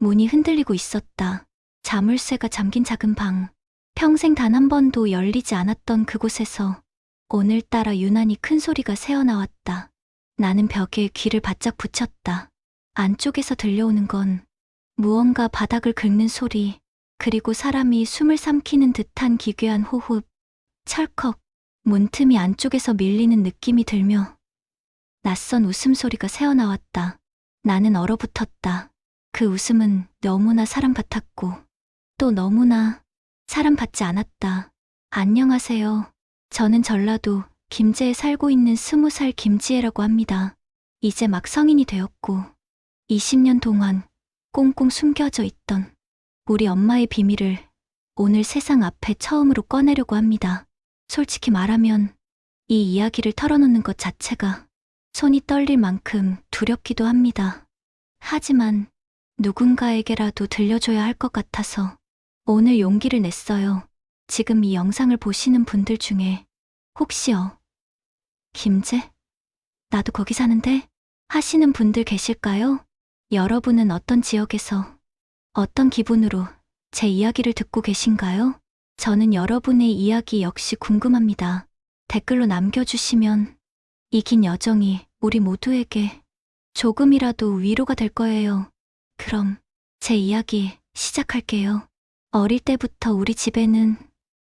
문이 흔들리고 있었다. 자물쇠가 잠긴 작은 방. 평생 단 한 번도 열리지 않았던 그곳에서 오늘따라 유난히 큰 소리가 새어나왔다. 나는 벽에 귀를 바짝 붙였다. 안쪽에서 들려오는 건 무언가 바닥을 긁는 소리, 그리고 사람이 숨을 삼키는 듯한 기괴한 호흡. 철컥, 문틈이 안쪽에서 밀리는 느낌이 들며 낯선 웃음소리가 새어나왔다. 나는 얼어붙었다. 그 웃음은 너무나 사람 같았고 또 너무나 사람 같지 않았다. 안녕하세요. 저는 전라도 김제에 살고 있는 20살 김지혜라고 합니다. 이제 막 성인이 되었고 20년 동안 꽁꽁 숨겨져 있던 우리 엄마의 비밀을 오늘 세상 앞에 처음으로 꺼내려고 합니다. 솔직히 말하면 이 이야기를 털어놓는 것 자체가 손이 떨릴 만큼 두렵기도 합니다. 하지만 누군가에게라도 들려줘야 할 것 같아서 오늘 용기를 냈어요. 지금 이 영상을 보시는 분들 중에 혹시요, 김제? 나도 거기 사는데? 하시는 분들 계실까요? 여러분은 어떤 지역에서 어떤 기분으로 제 이야기를 듣고 계신가요? 저는 여러분의 이야기 역시 궁금합니다. 댓글로 남겨주시면 이 긴 여정이 우리 모두에게 조금이라도 위로가 될 거예요. 그럼 제 이야기 시작할게요. 어릴 때부터 우리 집에는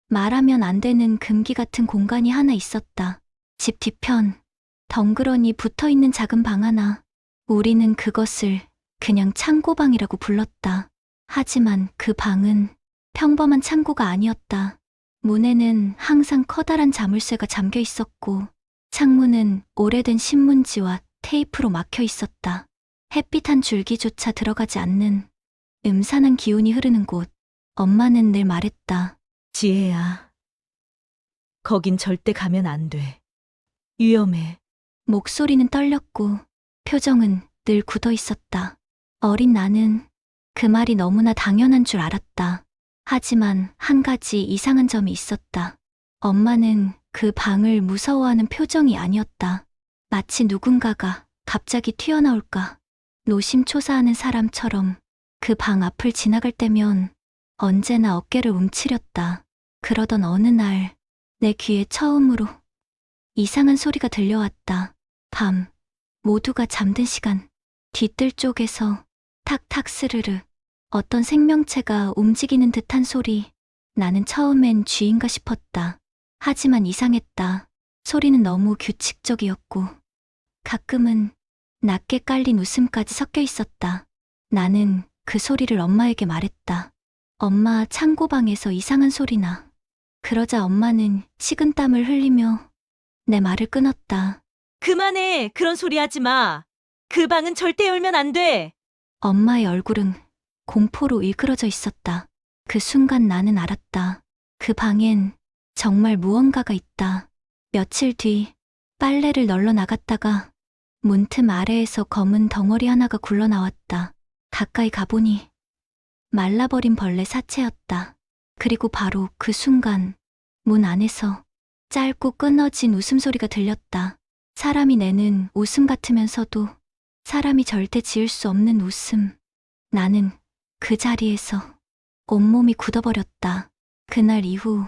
말하면 안 되는 금기 같은 공간이 하나 있었다. 집 뒤편, 덩그러니 붙어있는 작은 방 하나. 우리는 그것을 그냥 창고방이라고 불렀다. 하지만 그 방은 평범한 창고가 아니었다. 문에는 항상 커다란 자물쇠가 잠겨 있었고 창문은 오래된 신문지와 테이프로 막혀 있었다. 햇빛 한 줄기조차 들어가지 않는 음산한 기운이 흐르는 곳. 엄마는 늘 말했다. 지혜야, 거긴 절대 가면 안 돼. 위험해. 목소리는 떨렸고 표정은 늘 굳어 있었다. 어린 나는 그 말이 너무나 당연한 줄 알았다. 하지만 한 가지 이상한 점이 있었다. 엄마는 그 방을 무서워하는 표정이 아니었다. 마치 누군가가 갑자기 튀어나올까 노심초사하는 사람처럼 그 방 앞을 지나갈 때면 언제나 어깨를 움츠렸다. 그러던 어느 날 내 귀에 처음으로 이상한 소리가 들려왔다. 밤, 모두가 잠든 시간, 뒤뜰 쪽에서 탁탁 스르르 어떤 생명체가 움직이는 듯한 소리. 나는 처음엔 쥐인가 싶었다. 하지만 이상했다. 소리는 너무 규칙적이었고 가끔은 낮게 깔린 웃음까지 섞여 있었다. 나는 그 소리를 엄마에게 말했다. 엄마, 창고방에서 이상한 소리나. 그러자 엄마는 식은땀을 흘리며 내 말을 끊었다. 그만해. 그런 소리 하지 마. 그 방은 절대 열면 안 돼. 엄마의 얼굴은 공포로 일그러져 있었다. 그 순간 나는 알았다. 그 방엔 정말 무언가가 있다. 며칠 뒤 빨래를 널러 나갔다가 문틈 아래에서 검은 덩어리 하나가 굴러나왔다. 가까이 가보니 말라버린 벌레 사체였다. 그리고 바로 그 순간 문 안에서 짧고 끊어진 웃음소리가 들렸다. 사람이 내는 웃음 같으면서도 사람이 절대 지을 수 없는 웃음. 나는 그 자리에서 온몸이 굳어버렸다. 그날 이후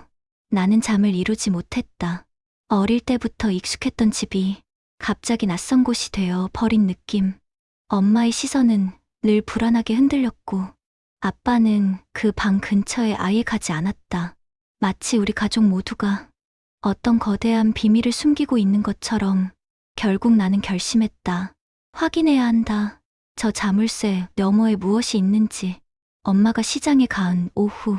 나는 잠을 이루지 못했다. 어릴 때부터 익숙했던 집이 갑자기 낯선 곳이 되어 버린 느낌. 엄마의 시선은 늘 불안하게 흔들렸고 아빠는 그 방 근처에 아예 가지 않았다. 마치 우리 가족 모두가 어떤 거대한 비밀을 숨기고 있는 것처럼. 결국 나는 결심했다. 확인해야 한다. 저 자물쇠 너머에 무엇이 있는지. 엄마가 시장에 간 오후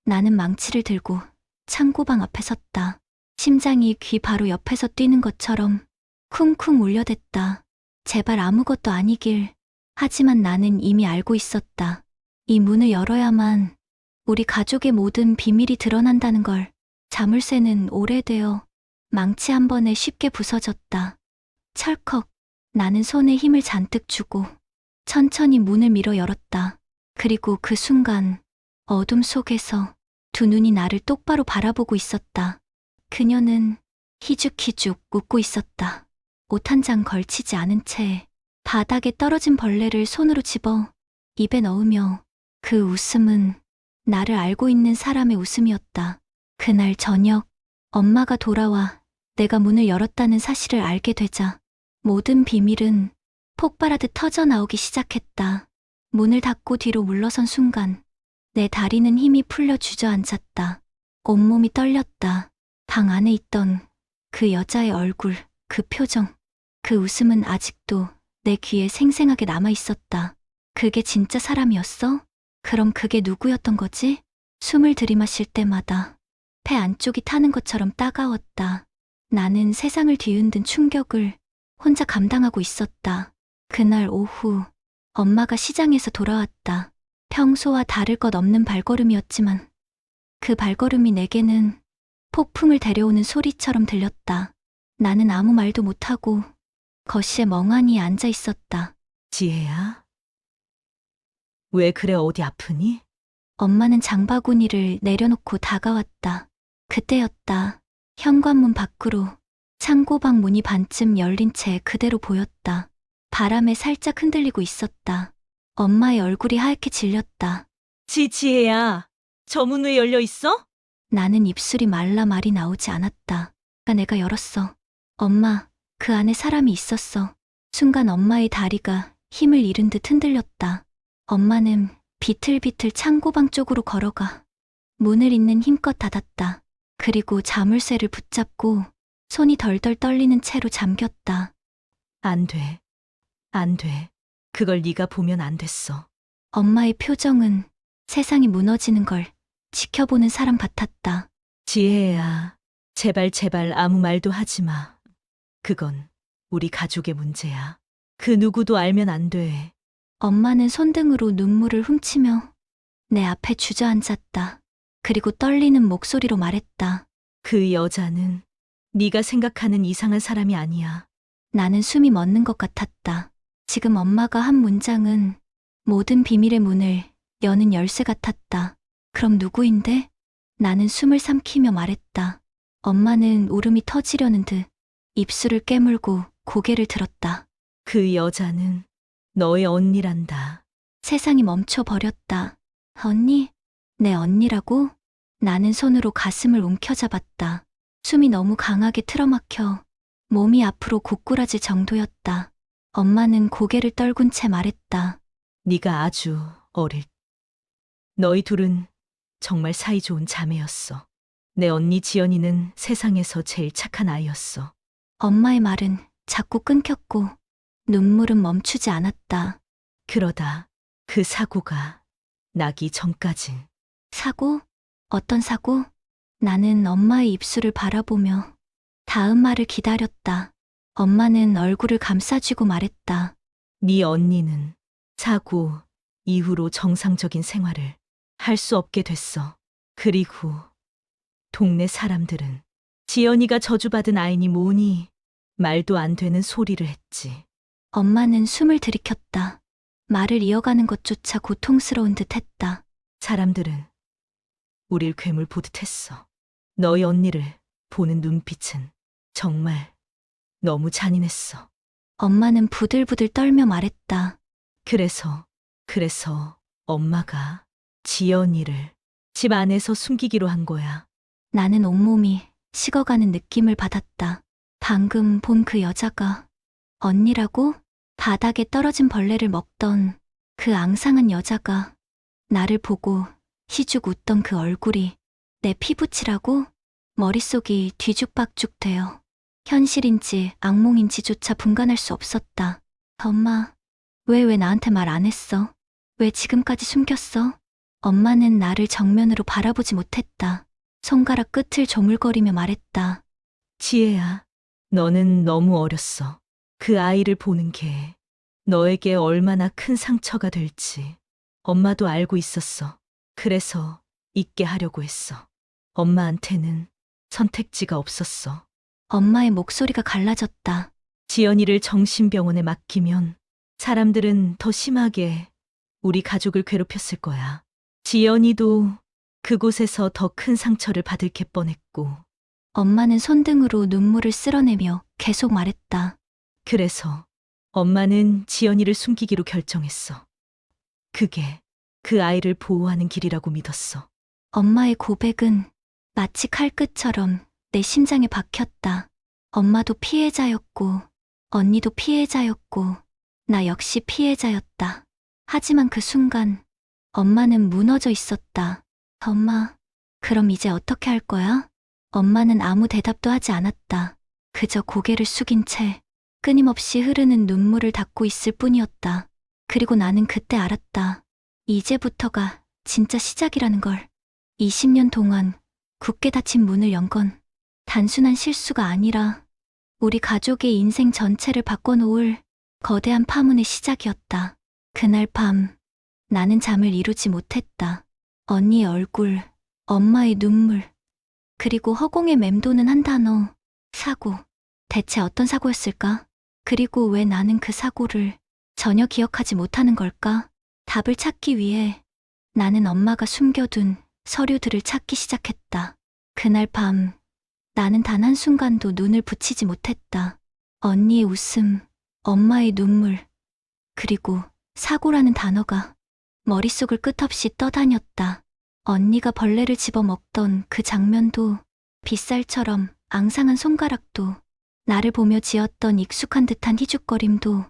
나는 망치를 들고 창고방 앞에 섰다. 심장이 귀 바로 옆에서 뛰는 것처럼 쿵쿵 울려댔다. 제발 아무것도 아니길. 하지만 나는 이미 알고 있었다. 이 문을 열어야만 우리 가족의 모든 비밀이 드러난다는 걸. 자물쇠는 오래되어 망치 한 번에 쉽게 부서졌다. 철컥. 나는 손에 힘을 잔뜩 주고 천천히 문을 밀어 열었다. 그리고 그 순간 어둠 속에서 두 눈이 나를 똑바로 바라보고 있었다. 그녀는 희죽희죽 웃고 있었다. 옷 한 장 걸치지 않은 채 바닥에 떨어진 벌레를 손으로 집어 입에 넣으며 그 웃음은 나를 알고 있는 사람의 웃음이었다. 그날 저녁 엄마가 돌아와 내가 문을 열었다는 사실을 알게 되자 모든 비밀은 폭발하듯 터져 나오기 시작했다. 문을 닫고 뒤로 물러선 순간 내 다리는 힘이 풀려 주저앉았다. 온몸이 떨렸다. 방 안에 있던 그 여자의 얼굴, 그 표정, 그 웃음은 아직도 내 귀에 생생하게 남아 있었다. 그게 진짜 사람이었어? 그럼 그게 누구였던 거지? 숨을 들이마실 때마다 배 안쪽이 타는 것처럼 따가웠다. 나는 세상을 뒤흔든 충격을 혼자 감당하고 있었다. 그날 오후 엄마가 시장에서 돌아왔다. 평소와 다를 것 없는 발걸음이었지만 그 발걸음이 내게는 폭풍을 데려오는 소리처럼 들렸다. 나는 아무 말도 못하고 거실에 멍하니 앉아 있었다. 지혜야? 왜 그래, 어디 아프니? 엄마는 장바구니를 내려놓고 다가왔다. 그때였다. 현관문 밖으로 창고방 문이 반쯤 열린 채 그대로 보였다. 바람에 살짝 흔들리고 있었다. 엄마의 얼굴이 하얗게 질렸다. 지혜야, 저 문 왜 열려 있어? 나는 입술이 말라 말이 나오지 않았다. 내가 열었어. 엄마, 그 안에 사람이 있었어. 순간 엄마의 다리가 힘을 잃은 듯 흔들렸다. 엄마는 비틀비틀 창고방 쪽으로 걸어가 문을 있는 힘껏 닫았다. 그리고 자물쇠를 붙잡고 손이 덜덜 떨리는 채로 잠겼다. 안 돼. 안 돼. 그걸 네가 보면 안 됐어. 엄마의 표정은 세상이 무너지는 걸 지켜보는 사람 같았다. 지혜야, 제발 아무 말도 하지 마. 그건 우리 가족의 문제야. 그 누구도 알면 안 돼. 엄마는 손등으로 눈물을 훔치며 내 앞에 주저앉았다. 그리고 떨리는 목소리로 말했다. 그 여자는 네가 생각하는 이상한 사람이 아니야. 나는 숨이 멎는 것 같았다. 지금 엄마가 한 문장은 모든 비밀의 문을 여는 열쇠 같았다. 그럼 누구인데? 나는 숨을 삼키며 말했다. 엄마는 울음이 터지려는 듯 입술을 깨물고 고개를 들었다. 그 여자는 너의 언니란다. 세상이 멈춰버렸다. 언니? 내 언니라고? 나는 손으로 가슴을 움켜잡았다. 숨이 너무 강하게 틀어막혀 몸이 앞으로 고꾸라질 정도였다. 엄마는 고개를 떨군 채 말했다. 네가 아주 어릴 너희 둘은 정말 사이좋은 자매였어. 내 언니 지연이는 세상에서 제일 착한 아이였어. 엄마의 말은 자꾸 끊겼고 눈물은 멈추지 않았다. 그러다 그 사고가 나기 전까진. 사고? 어떤 사고? 나는 엄마의 입술을 바라보며 다음 말을 기다렸다. 엄마는 얼굴을 감싸쥐고 말했다. 네 언니는 사고 이후로 정상적인 생활을 할 수 없게 됐어. 그리고 동네 사람들은 지연이가 저주받은 아이니 뭐니 말도 안 되는 소리를 했지. 엄마는 숨을 들이켰다. 말을 이어가는 것조차 고통스러운 듯 했다. 사람들은 우릴 괴물 보듯 했어. 너희 언니를 보는 눈빛은 정말 너무 잔인했어. 엄마는 부들부들 떨며 말했다. 그래서 엄마가 지연이를 집 안에서 숨기기로 한 거야. 나는 온몸이 식어가는 느낌을 받았다. 방금 본 그 여자가 언니라고? 바닥에 떨어진 벌레를 먹던 그 앙상한 여자가 나를 보고 희죽 웃던 그 얼굴이 내 피부치라고? 머릿속이 뒤죽박죽 되어 현실인지 악몽인지조차 분간할 수 없었다. 엄마, 왜 나한테 말 안 했어? 왜 지금까지 숨겼어? 엄마는 나를 정면으로 바라보지 못했다. 손가락 끝을 조물거리며 말했다. 지혜야, 너는 너무 어렸어. 그 아이를 보는 게 너에게 얼마나 큰 상처가 될지 엄마도 알고 있었어. 그래서 잊게 하려고 했어. 엄마한테는 선택지가 없었어. 엄마의 목소리가 갈라졌다. 지연이를 정신병원에 맡기면 사람들은 더 심하게 우리 가족을 괴롭혔을 거야. 지연이도 그곳에서 더 큰 상처를 받을 게 뻔했고. 엄마는 손등으로 눈물을 쓸어내며 계속 말했다. 그래서 엄마는 지연이를 숨기기로 결정했어. 그게 그 아이를 보호하는 길이라고 믿었어. 엄마의 고백은 마치 칼끝처럼 내 심장에 박혔다. 엄마도 피해자였고, 언니도 피해자였고, 나 역시 피해자였다. 하지만 그 순간, 엄마는 무너져 있었다. 엄마, 그럼 이제 어떻게 할 거야? 엄마는 아무 대답도 하지 않았다. 그저 고개를 숙인 채 끊임없이 흐르는 눈물을 닦고 있을 뿐이었다. 그리고 나는 그때 알았다. 이제부터가 진짜 시작이라는 걸. 20년 동안 굳게 닫힌 문을 연 건 단순한 실수가 아니라 우리 가족의 인생 전체를 바꿔놓을 거대한 파문의 시작이었다. 그날 밤 나는 잠을 이루지 못했다. 언니의 얼굴, 엄마의 눈물, 그리고 허공에 맴도는 한 단어, 사고. 대체 어떤 사고였을까? 그리고 왜 나는 그 사고를 전혀 기억하지 못하는 걸까? 답을 찾기 위해 나는 엄마가 숨겨둔 서류들을 찾기 시작했다. 그날 밤 나는 단 한순간도 눈을 붙이지 못했다. 언니의 웃음, 엄마의 눈물, 그리고 사고라는 단어가 머릿속을 끝없이 떠다녔다. 언니가 벌레를 집어먹던 그 장면도, 빗살처럼 앙상한 손가락도, 나를 보며 지었던 익숙한 듯한 희죽거림도,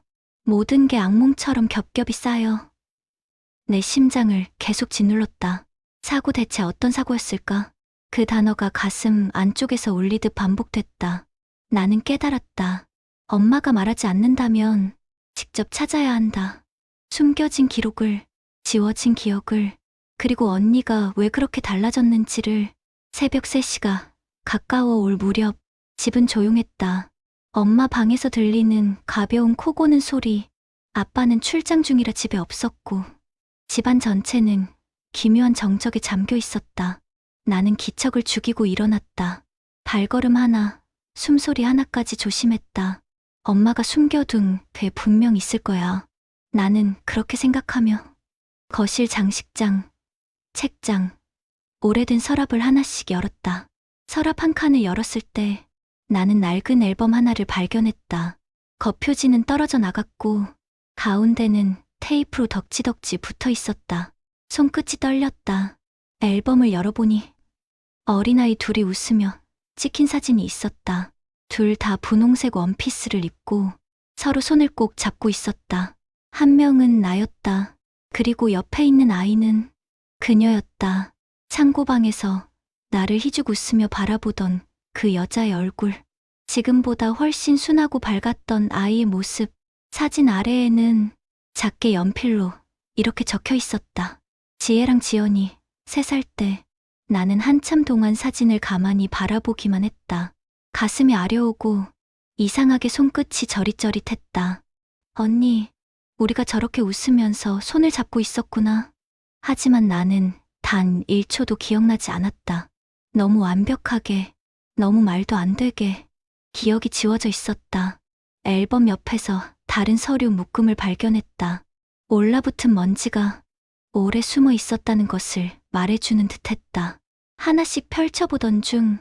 모든 게 악몽처럼 겹겹이 쌓여 내 심장을 계속 짓눌렀다. 사고, 대체 어떤 사고였을까? 그 단어가 가슴 안쪽에서 울리듯 반복됐다. 나는 깨달았다. 엄마가 말하지 않는다면 직접 찾아야 한다. 숨겨진 기록을, 지워진 기억을, 그리고 언니가 왜 그렇게 달라졌는지를. 새벽 3시가 가까워 올 무렵 집은 조용했다. 엄마 방에서 들리는 가벼운 코 고는 소리, 아빠는 출장 중이라 집에 없었고 집안 전체는 기묘한 정적에 잠겨 있었다. 나는 기척을 죽이고 일어났다. 발걸음 하나, 숨소리 하나까지 조심했다. 엄마가 숨겨둔 게 분명 있을 거야. 나는 그렇게 생각하며 거실 장식장, 책장, 오래된 서랍을 하나씩 열었다. 서랍 한 칸을 열었을 때 나는 낡은 앨범 하나를 발견했다. 겉표지는 떨어져 나갔고 가운데는 테이프로 덕지덕지 붙어 있었다. 손끝이 떨렸다. 앨범을 열어보니 어린아이 둘이 웃으며 찍힌 사진이 있었다. 둘 다 분홍색 원피스를 입고 서로 손을 꼭 잡고 있었다. 한 명은 나였다. 그리고 옆에 있는 아이는 그녀였다. 창고방에서 나를 희죽 웃으며 바라보던 그 여자의 얼굴. 지금보다 훨씬 순하고 밝았던 아이의 모습. 사진 아래에는 작게 연필로 이렇게 적혀 있었다. 지혜랑 지연이 3살 때. 나는 한참 동안 사진을 가만히 바라보기만 했다. 가슴이 아려오고 이상하게 손끝이 저릿저릿했다. 언니, 우리가 저렇게 웃으면서 손을 잡고 있었구나. 하지만 나는 단 1초도 기억나지 않았다. 너무 완벽하게, 너무 말도 안 되게 기억이 지워져 있었다. 앨범 옆에서 다른 서류 묶음을 발견했다. 올라붙은 먼지가 오래 숨어 있었다는 것을 말해주는 듯했다. 하나씩 펼쳐보던 중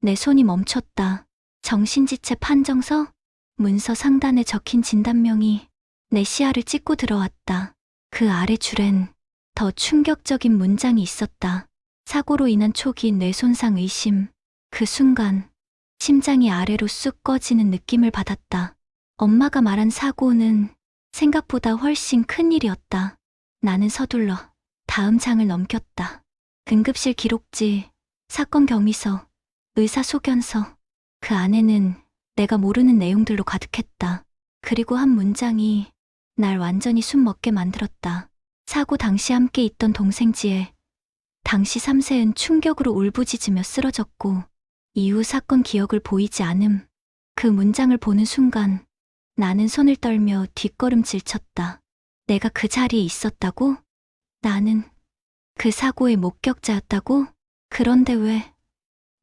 내 손이 멈췄다. 정신지체 판정서? 문서 상단에 적힌 진단명이 내 시야를 찢고 들어왔다. 그 아래 줄엔 더 충격적인 문장이 있었다. 사고로 인한 초기 뇌손상 의심. 그 순간 심장이 아래로 쑥 꺼지는 느낌을 받았다. 엄마가 말한 사고는 생각보다 훨씬 큰 일이었다. 나는 서둘러 다음 장을 넘겼다. 응급실 기록지, 사건 경위서, 의사 소견서. 그 안에는 내가 모르는 내용들로 가득했다. 그리고 한 문장이 날 완전히 숨먹게 만들었다. 사고 당시 함께 있던 동생 지혜. 당시 3세은 충격으로 울부짖으며 쓰러졌고 이후 사건 기억을 보이지 않음. 그 문장을 보는 순간 나는 손을 떨며 뒷걸음질 쳤다. 내가 그 자리에 있었다고? 나는 그 사고의 목격자였다고? 그런데 왜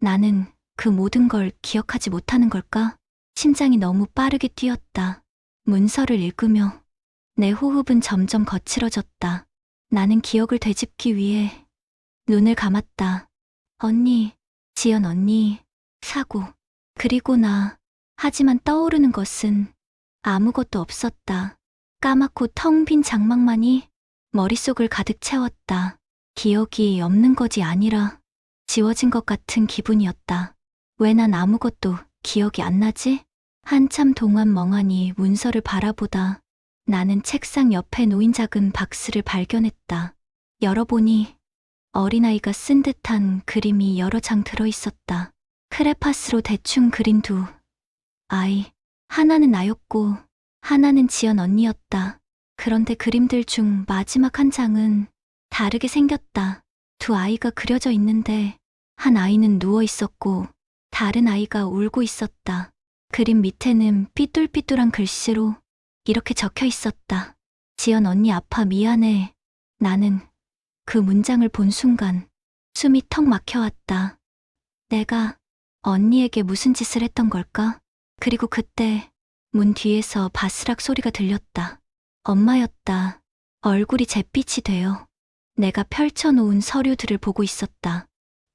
나는 그 모든 걸 기억하지 못하는 걸까? 심장이 너무 빠르게 뛰었다. 문서를 읽으며 내 호흡은 점점 거칠어졌다. 나는 기억을 되짚기 위해 눈을 감았다. 언니, 지연 언니, 사고, 그리고 나. 하지만 떠오르는 것은 아무것도 없었다. 까맣고 텅 빈 장막만이 머릿속을 가득 채웠다. 기억이 없는 것이 아니라 지워진 것 같은 기분이었다. 왜 난 아무것도 기억이 안 나지? 한참 동안 멍하니 문서를 바라보다 나는 책상 옆에 놓인 작은 박스를 발견했다. 열어보니 어린아이가 쓴 듯한 그림이 여러 장 들어있었다. 크레파스로 대충 그린 두 아이. 하나는 나였고 하나는 지연 언니였다. 그런데 그림들 중 마지막 한 장은 다르게 생겼다. 두 아이가 그려져 있는데 한 아이는 누워 있었고 다른 아이가 울고 있었다. 그림 밑에는 삐뚤삐뚤한 글씨로 이렇게 적혀 있었다. 지연 언니 아파 미안해. 나는 그 문장을 본 순간 숨이 턱 막혀왔다. 내가 언니에게 무슨 짓을 했던 걸까? 그리고 그때 문 뒤에서 바스락 소리가 들렸다. 엄마였다. 얼굴이 잿빛이 되어 내가 펼쳐놓은 서류들을 보고 있었다.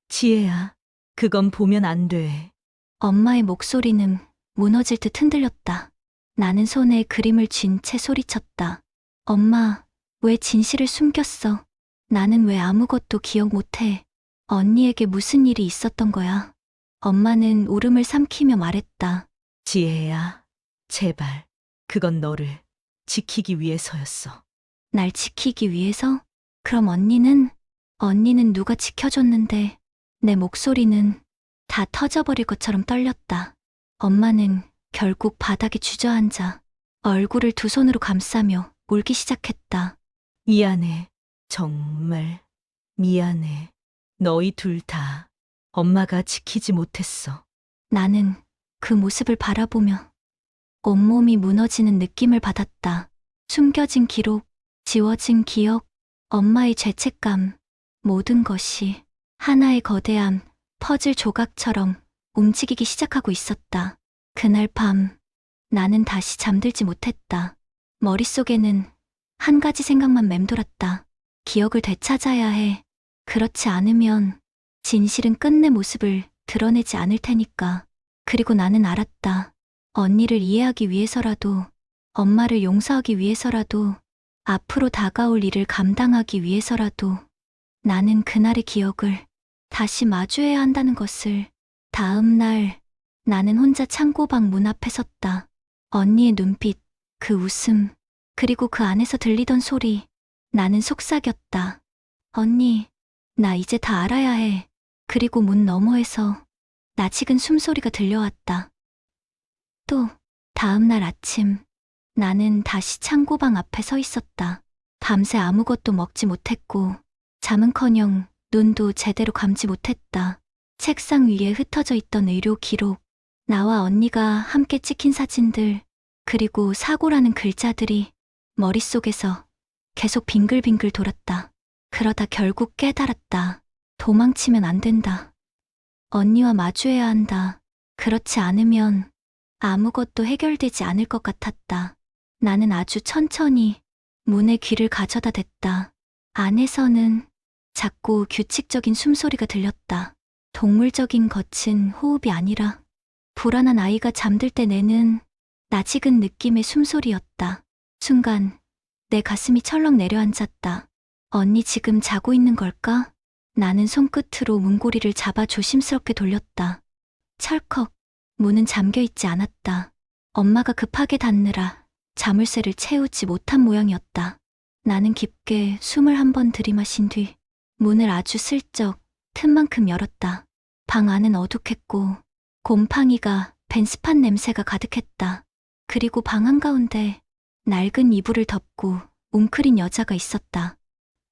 지혜야, 그건 보면 안 돼. 엄마의 목소리는 무너질 듯 흔들렸다. 나는 손에 그림을 쥔 채 소리쳤다. 엄마, 왜 진실을 숨겼어? 나는 왜 아무것도 기억 못해? 언니에게 무슨 일이 있었던 거야? 엄마는 울음을 삼키며 말했다. 지혜야, 제발. 그건 너를 지키기 위해서였어. 날 지키기 위해서? 그럼 언니는 누가 지켜줬는데 내 목소리는 다 터져버릴 것처럼 떨렸다. 엄마는 결국 바닥에 주저앉아 얼굴을 두 손으로 감싸며 울기 시작했다. 미안해. 정말 미안해. 너희 둘 다 엄마가 지키지 못했어. 나는 그 모습을 바라보며 온몸이 무너지는 느낌을 받았다. 숨겨진 기록, 지워진 기억, 엄마의 죄책감, 모든 것이 하나의 거대한 퍼즐 조각처럼 움직이기 시작하고 있었다. 그날 밤 나는 다시 잠들지 못했다. 머릿속에는 한 가지 생각만 맴돌았다. 기억을 되찾아야 해. 그렇지 않으면 진실은 끝내 모습을 드러내지 않을 테니까. 그리고 나는 알았다. 언니를 이해하기 위해서라도, 엄마를 용서하기 위해서라도, 앞으로 다가올 일을 감당하기 위해서라도 나는 그날의 기억을 다시 마주해야 한다는 것을. 다음 날 나는 혼자 창고방 문 앞에 섰다. 언니의 눈빛, 그 웃음, 그리고 그 안에서 들리던 소리. 나는 속삭였다. 언니, 나 이제 다 알아야 해. 그리고 문 너머에서 낯익은 숨소리가 들려왔다. 또 다음 날 아침 나는 다시 창고방 앞에 서 있었다. 밤새 아무것도 먹지 못했고 잠은커녕 눈도 제대로 감지 못했다. 책상 위에 흩어져 있던 의료 기록, 나와 언니가 함께 찍힌 사진들, 그리고 사고라는 글자들이 머릿속에서 계속 빙글빙글 돌았다. 그러다 결국 깨달았다. 도망치면 안 된다. 언니와 마주해야 한다. 그렇지 않으면 아무것도 해결되지 않을 것 같았다. 나는 아주 천천히 문에 귀를 가져다 댔다. 안에서는 작고 규칙적인 숨소리가 들렸다. 동물적인 거친 호흡이 아니라 불안한 아이가 잠들 때 내는 낯익은 느낌의 숨소리였다. 순간 내 가슴이 철렁 내려앉았다. 언니 지금 자고 있는 걸까? 나는 손끝으로 문고리를 잡아 조심스럽게 돌렸다. 철컥, 문은 잠겨 있지 않았다. 엄마가 급하게 닫느라 자물쇠를 채우지 못한 모양이었다. 나는 깊게 숨을 한 번 들이마신 뒤 문을 아주 슬쩍 틈만큼 열었다. 방 안은 어둑했고 곰팡이가 밴 습한 냄새가 가득했다. 그리고 방 한가운데 낡은 이불을 덮고 웅크린 여자가 있었다.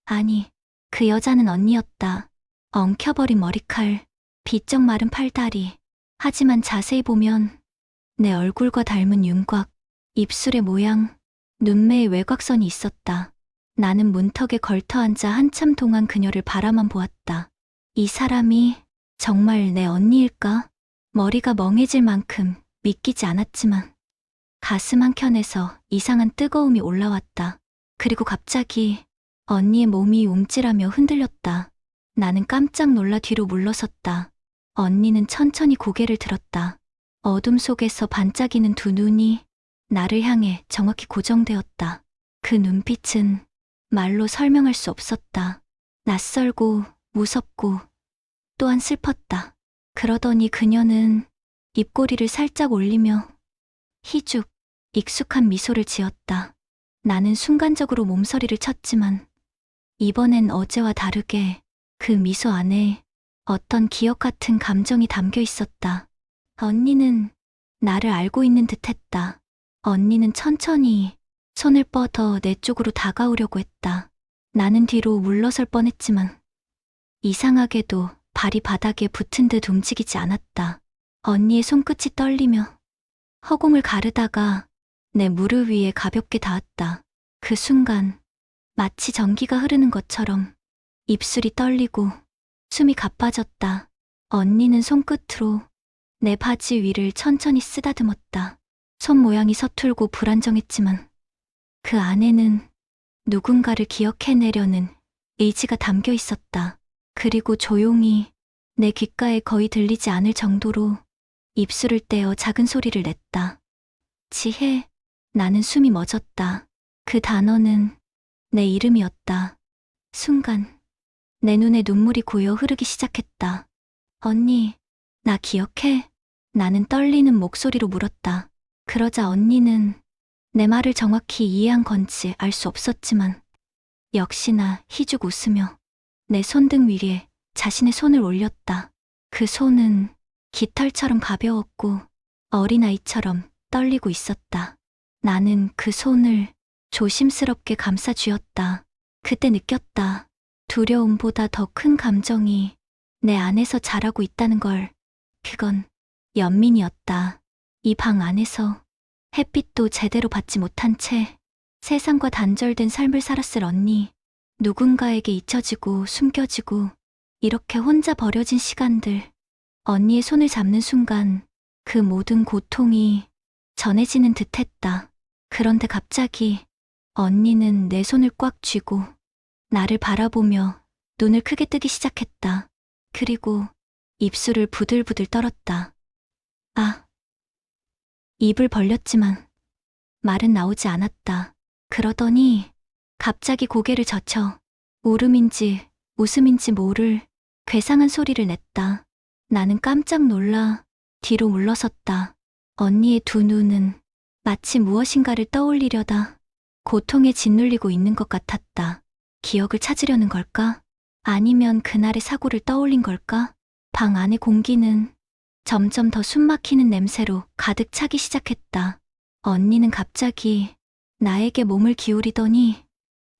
아니, 그 여자는 언니였다. 엉켜버린 머리칼, 비쩍 마른 팔다리. 하지만 자세히 보면 내 얼굴과 닮은 윤곽, 입술의 모양, 눈매의 외곽선이 있었다. 나는 문턱에 걸터앉아 한참 동안 그녀를 바라만 보았다. 이 사람이 정말 내 언니일까? 머리가 멍해질 만큼 믿기지 않았지만 가슴 한켠에서 이상한 뜨거움이 올라왔다. 그리고 갑자기 언니의 몸이 움찔하며 흔들렸다. 나는 깜짝 놀라 뒤로 물러섰다. 언니는 천천히 고개를 들었다. 어둠 속에서 반짝이는 두 눈이 나를 향해 정확히 고정되었다. 그 눈빛은 말로 설명할 수 없었다. 낯설고 무섭고 또한 슬펐다. 그러더니 그녀는 입꼬리를 살짝 올리며 희죽, 익숙한 미소를 지었다. 나는 순간적으로 몸서리를 쳤지만 이번엔 어제와 다르게 그 미소 안에 어떤 기억 같은 감정이 담겨 있었다. 언니는 나를 알고 있는 듯 했다. 언니는 천천히 손을 뻗어 내 쪽으로 다가오려고 했다. 나는 뒤로 물러설 뻔했지만 이상하게도 발이 바닥에 붙은 듯 움직이지 않았다. 언니의 손끝이 떨리며 허공을 가르다가 내 무릎 위에 가볍게 닿았다. 그 순간 마치 전기가 흐르는 것처럼 입술이 떨리고 숨이 가빠졌다. 언니는 손끝으로 내 바지 위를 천천히 쓰다듬었다. 손 모양이 서툴고 불안정했지만 그 안에는 누군가를 기억해내려는 의지가 담겨 있었다. 그리고 조용히 내 귓가에 거의 들리지 않을 정도로 입술을 떼어 작은 소리를 냈다. 지혜. 나는 숨이 멎었다. 그 단어는 내 이름이었다. 순간 내 눈에 눈물이 고여 흐르기 시작했다. 언니, 나 기억해? 나는 떨리는 목소리로 물었다. 그러자 언니는 내 말을 정확히 이해한 건지 알 수 없었지만 역시나 희죽 웃으며 내 손등 위에 자신의 손을 올렸다. 그 손은 깃털처럼 가벼웠고 어린아이처럼 떨리고 있었다. 나는 그 손을 조심스럽게 감싸 쥐었다. 그때 느꼈다. 두려움보다 더 큰 감정이 내 안에서 자라고 있다는 걸. 그건 연민이었다. 이 방 안에서 햇빛도 제대로 받지 못한 채 세상과 단절된 삶을 살았을 언니. 누군가에게 잊혀지고 숨겨지고 이렇게 혼자 버려진 시간들. 언니의 손을 잡는 순간 그 모든 고통이 전해지는 듯했다. 그런데 갑자기 언니는 내 손을 꽉 쥐고 나를 바라보며 눈을 크게 뜨기 시작했다. 그리고 입술을 부들부들 떨었다. 아. 입을 벌렸지만 말은 나오지 않았다. 그러더니 갑자기 고개를 젖혀 울음인지 웃음인지 모를 괴상한 소리를 냈다. 나는 깜짝 놀라 뒤로 물러섰다. 언니의 두 눈은 마치 무엇인가를 떠올리려다 고통에 짓눌리고 있는 것 같았다. 기억을 찾으려는 걸까? 아니면 그날의 사고를 떠올린 걸까? 방 안의 공기는 점점 더 숨막히는 냄새로 가득 차기 시작했다. 언니는 갑자기 나에게 몸을 기울이더니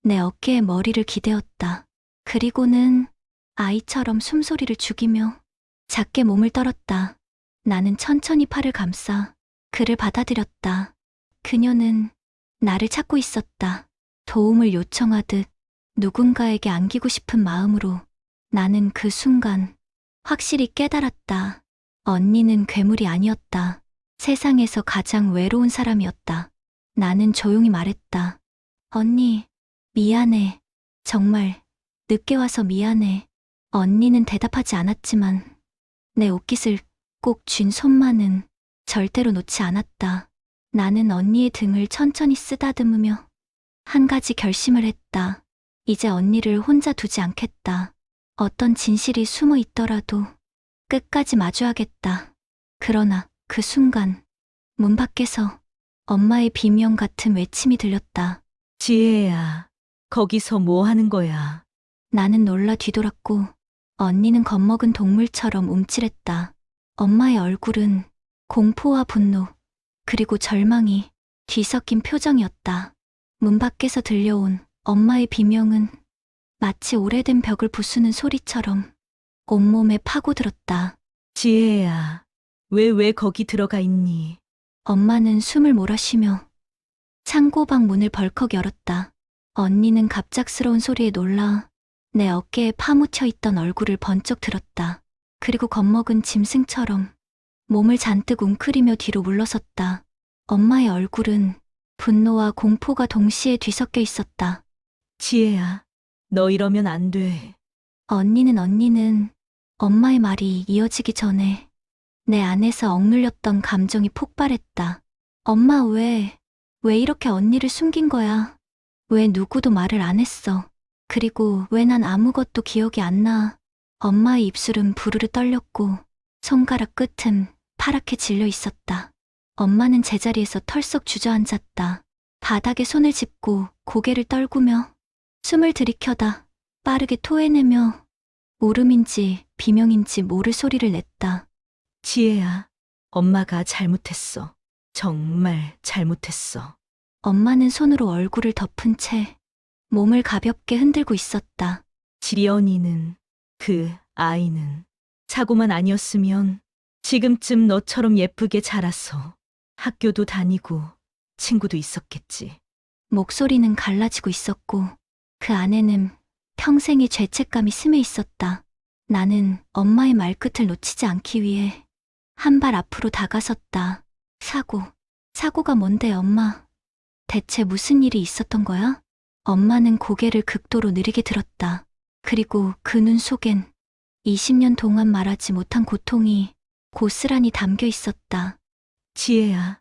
내 어깨에 머리를 기대었다. 그리고는 아이처럼 숨소리를 죽이며 작게 몸을 떨었다. 나는 천천히 팔을 감싸 그를 받아들였다. 그녀는 나를 찾고 있었다. 도움을 요청하듯 누군가에게 안기고 싶은 마음으로. 나는 그 순간 확실히 깨달았다. 언니는 괴물이 아니었다. 세상에서 가장 외로운 사람이었다. 나는 조용히 말했다. 언니, 미안해. 정말 늦게 와서 미안해. 언니는 대답하지 않았지만 내 옷깃을 꼭 쥔 손만은 절대로 놓지 않았다. 나는 언니의 등을 천천히 쓰다듬으며 한 가지 결심을 했다. 이제 언니를 혼자 두지 않겠다. 어떤 진실이 숨어 있더라도 끝까지 마주하겠다. 그러나 그 순간 문 밖에서 엄마의 비명 같은 외침이 들렸다. 지혜야, 거기서 뭐 하는 거야? 나는 놀라 뒤돌았고 언니는 겁먹은 동물처럼 움찔했다. 엄마의 얼굴은 공포와 분노 그리고 절망이 뒤섞인 표정이었다. 문 밖에서 들려온 엄마의 비명은 마치 오래된 벽을 부수는 소리처럼 온몸에 파고들었다. 지혜야, 왜 거기 들어가 있니? 엄마는 숨을 몰아쉬며 창고방 문을 벌컥 열었다. 언니는 갑작스러운 소리에 놀라 내 어깨에 파묻혀 있던 얼굴을 번쩍 들었다. 그리고 겁먹은 짐승처럼 몸을 잔뜩 웅크리며 뒤로 물러섰다. 엄마의 얼굴은 분노와 공포가 동시에 뒤섞여 있었다. 지혜야, 너 이러면 안 돼. 언니는 엄마의 말이 이어지기 전에 내 안에서 억눌렸던 감정이 폭발했다. 엄마 왜 이렇게 언니를 숨긴 거야? 왜 누구도 말을 안 했어? 그리고 왜 난 아무것도 기억이 안 나? 엄마의 입술은 부르르 떨렸고 손가락 끝은 파랗게 질려 있었다. 엄마는 제자리에서 털썩 주저앉았다. 바닥에 손을 짚고 고개를 떨구며 숨을 들이켜다 빠르게 토해내며 울음인지 비명인지 모를 소리를 냈다. 지혜야, 엄마가 잘못했어. 정말 잘못했어. 엄마는 손으로 얼굴을 덮은 채 몸을 가볍게 흔들고 있었다. 지연이는, 그 아이는 사고만 아니었으면 지금쯤 너처럼 예쁘게 자라서 학교도 다니고 친구도 있었겠지. 목소리는 갈라지고 있었고 그 안에는 평생의 죄책감이 스며 있었다. 나는 엄마의 말끝을 놓치지 않기 위해 한 발 앞으로 다가섰다. 사고가 뭔데 엄마? 대체 무슨 일이 있었던 거야? 엄마는 고개를 극도로 느리게 들었다. 그리고 그 눈 속엔 20년 동안 말하지 못한 고통이 고스란히 담겨 있었다. 지혜야,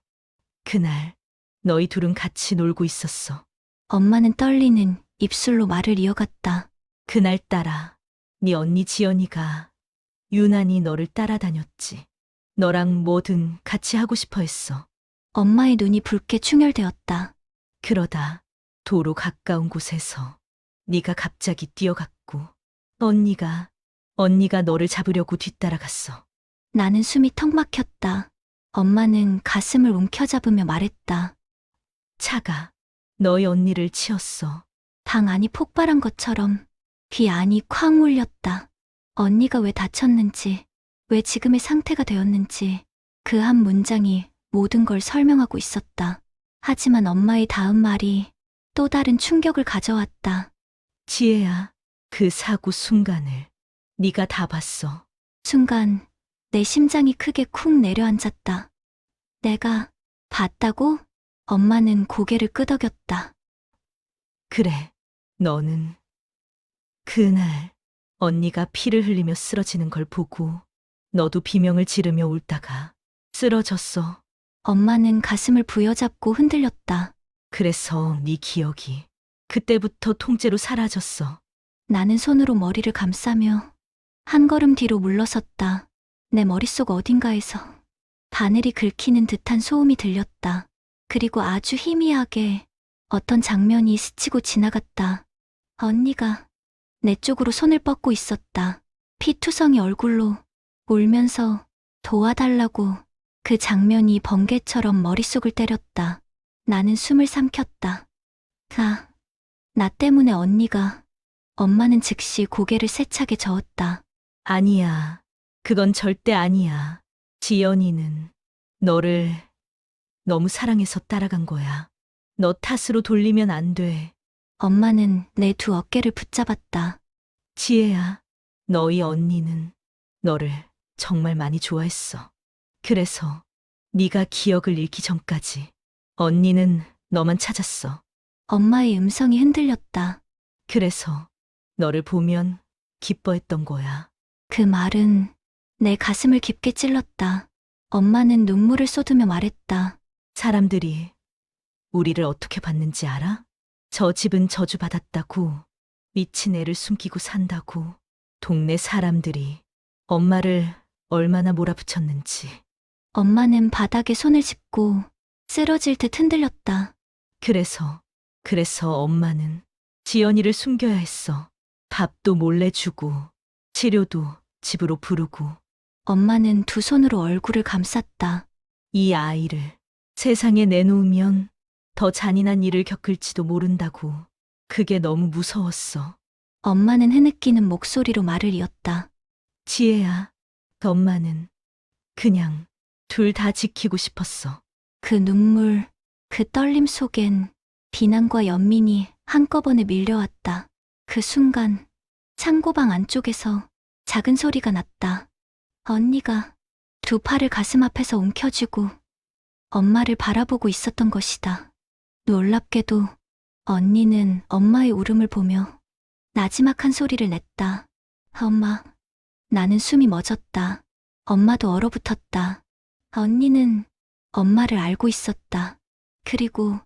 그날 너희 둘은 같이 놀고 있었어. 엄마는 떨리는 입술로 말을 이어갔다. 그날따라 네 언니 지연이가 유난히 너를 따라다녔지. 너랑 뭐든 같이 하고 싶어 했어. 엄마의 눈이 붉게 충혈되었다. 그러다 도로 가까운 곳에서 네가 갑자기 뛰어갔고 언니가 너를 잡으려고 뒤따라갔어. 나는 숨이 턱 막혔다. 엄마는 가슴을 움켜잡으며 말했다. 차가 너희 언니를 치었어. 방 안이 폭발한 것처럼 귀 안이 쾅 울렸다. 언니가 왜 다쳤는지, 왜 지금의 상태가 되었는지 그 한 문장이 모든 걸 설명하고 있었다. 하지만 엄마의 다음 말이 또 다른 충격을 가져왔다. 지혜야, 그 사고 순간을 네가 다 봤어. 순간 내 심장이 크게 쿵 내려앉았다. 내가 봤다고? 엄마는 고개를 끄덕였다. 그래, 너는 그날 언니가 피를 흘리며 쓰러지는 걸 보고 너도 비명을 지르며 울다가 쓰러졌어. 엄마는 가슴을 부여잡고 흔들렸다. 그래서 네 기억이 그때부터 통째로 사라졌어. 나는 손으로 머리를 감싸며 한 걸음 뒤로 물러섰다. 내 머릿속 어딘가에서 바늘이 긁히는 듯한 소음이 들렸다. 그리고 아주 희미하게 어떤 장면이 스치고 지나갔다. 언니가 내 쪽으로 손을 뻗고 있었다. 피투성이 얼굴로 울면서 도와달라고. 그 장면이 번개처럼 머릿속을 때렸다. 나는 숨을 삼켰다. 나 때문에 엄마는 즉시 고개를 세차게 저었다. 아니야. 그건 절대 아니야. 지연이는 너를 너무 사랑해서 따라간 거야. 너 탓으로 돌리면 안 돼. 엄마는 내 두 어깨를 붙잡았다. 지혜야, 너희 언니는 너를 정말 많이 좋아했어. 그래서 네가 기억을 잃기 전까지 언니는 너만 찾았어. 엄마의 음성이 흔들렸다. 그래서 너를 보면 기뻐했던 거야. 그 말은 내 가슴을 깊게 찔렀다. 엄마는 눈물을 쏟으며 말했다. 사람들이 우리를 어떻게 봤는지 알아? 저 집은 저주받았다고, 미친 애를 숨기고 산다고, 동네 사람들이 엄마를 얼마나 몰아붙였는지. 엄마는 바닥에 손을 짚고 쓰러질 듯 흔들렸다. 그래서 엄마는 지연이를 숨겨야 했어. 밥도 몰래 주고, 치료도 집으로 부르고. 엄마는 두 손으로 얼굴을 감쌌다. 이 아이를 세상에 내놓으면 더 잔인한 일을 겪을지도 모른다고. 그게 너무 무서웠어. 엄마는 흐느끼는 목소리로 말을 이었다. 지혜야, 엄마는 그냥 둘 다 지키고 싶었어. 그 눈물, 그 떨림 속엔 비난과 연민이 한꺼번에 밀려왔다. 그 순간 창고방 안쪽에서 작은 소리가 났다. 언니가 두 팔을 가슴 앞에서 움켜쥐고 엄마를 바라보고 있었던 것이다. 놀랍게도 언니는 엄마의 울음을 보며 나지막한 소리를 냈다. 엄마. 나는 숨이 멎었다. 엄마도 얼어붙었다. 언니는 엄마를 알고 있었다. 그리고